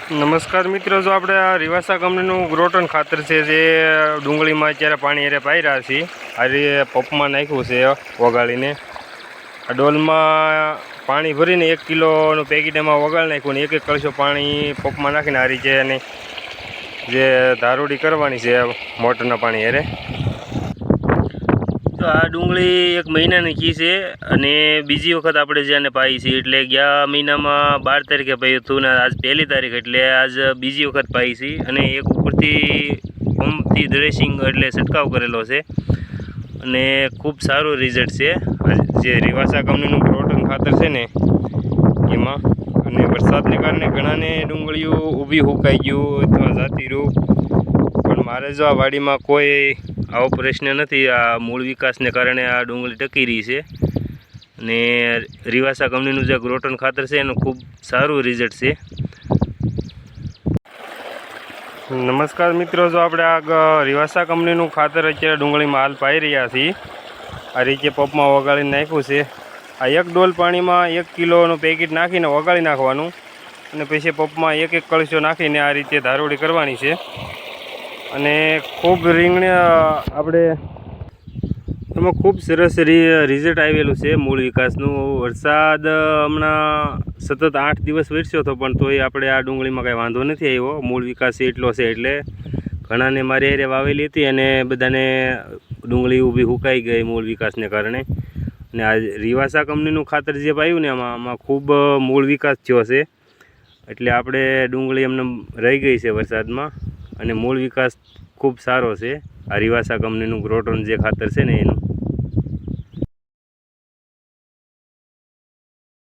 નમસ્કાર મિત્રો, જો આપણે આ રિવાસા કંપનીનું ગ્રોટન ખાતર છે જે ડુંગળીમાં અત્યારે પાણી એરે પાઈ રહ્યા છીએ. આ પંપમાં નાખ્યું છે વગાડીને. આ ડોલમાં પાણી ભરીને 1 કિલોનું પેકેટ એમાં વગાડી નાખ્યું ને 1 કળશો પાણી પંપમાં નાખીને આ રીતે અને જે ધારોડી કરવાની છે મોટરના પાણી એરે. તો આ ડુંગળી 1 મહિનાની કી છે અને બીજી વખત આપણે જેને પાઈ છે, એટલે ગયા મહિનામાં 12 તારીખે પાયું હતું ને આજ 1 તારીખ, એટલે આજ બીજી વખત પાઈ છે. અને એક ઉપરથી પંપથી ડ્રેસિંગ એટલે છંટકાવ કરેલો છે અને ખૂબ સારું રિઝલ્ટ છે. જે રિવાસા કંપનીનું ગ્રોટન ખાતર છે ને એમાં. અને વરસાદને કારણે ઘણાને ડુંગળીઓ ઊભી હુકાઈ ગયું અથવા જાતી રહ્યું, પણ મારે જો આ વાડીમાં કોઈ આવો પ્રશ્ન નથી. આ મૂળ વિકાસને કારણે આ ડુંગળી ટકી રહી છે અને રિવાસા કંપનીનું જે ગ્રોટન ખાતર છે એનું ખૂબ સારું રિઝલ્ટ છે. નમસ્કાર મિત્રો, જો આપણે આ રિવાસા કંપનીનું ખાતર અત્યારે ડુંગળીમાં હાલ પાઈ રહ્યા છીએ. આ રીતે પંપમાં વગાડીને નાખ્યું છે. આ 1 ડોલ પાણીમાં 1 કિલોનું પેકેટ નાખીને વગાડી નાખવાનું અને પછી પંપમાં 1 કળશો નાખીને આ રીતે ધારોડી કરવાની છે. અને ખૂબ રીંગણ આપણે એમાં ખૂબ સરસ રિઝલ્ટ આવેલું છે મૂળ વિકાસનું. વરસાદ હમણાં સતત 8 દિવસ વરસ્યો હતો, પણ તોય આપણે આ ડુંગળીમાં કાંઈ વાંધો નથી આવ્યો. મૂળ વિકાસ એટલો છે એટલે ઘણાને મારી હારે વાવેલી હતી અને બધાને ડુંગળી ઊભી હુકાઈ ગઈ મૂળ વિકાસને કારણે. અને આ રિવાસા કંપનીનું ખાતર જે પાયું ને આમાં ખૂબ મૂળ વિકાસ થયો છે, એટલે આપણે ડુંગળી એમને રહી ગઈ છે વરસાદમાં અને મૂળ વિકાસ ખૂબ સારો છે. આ રિવાસા કંપનીનું ગ્રોટન જે ખાતર છે ને એનું.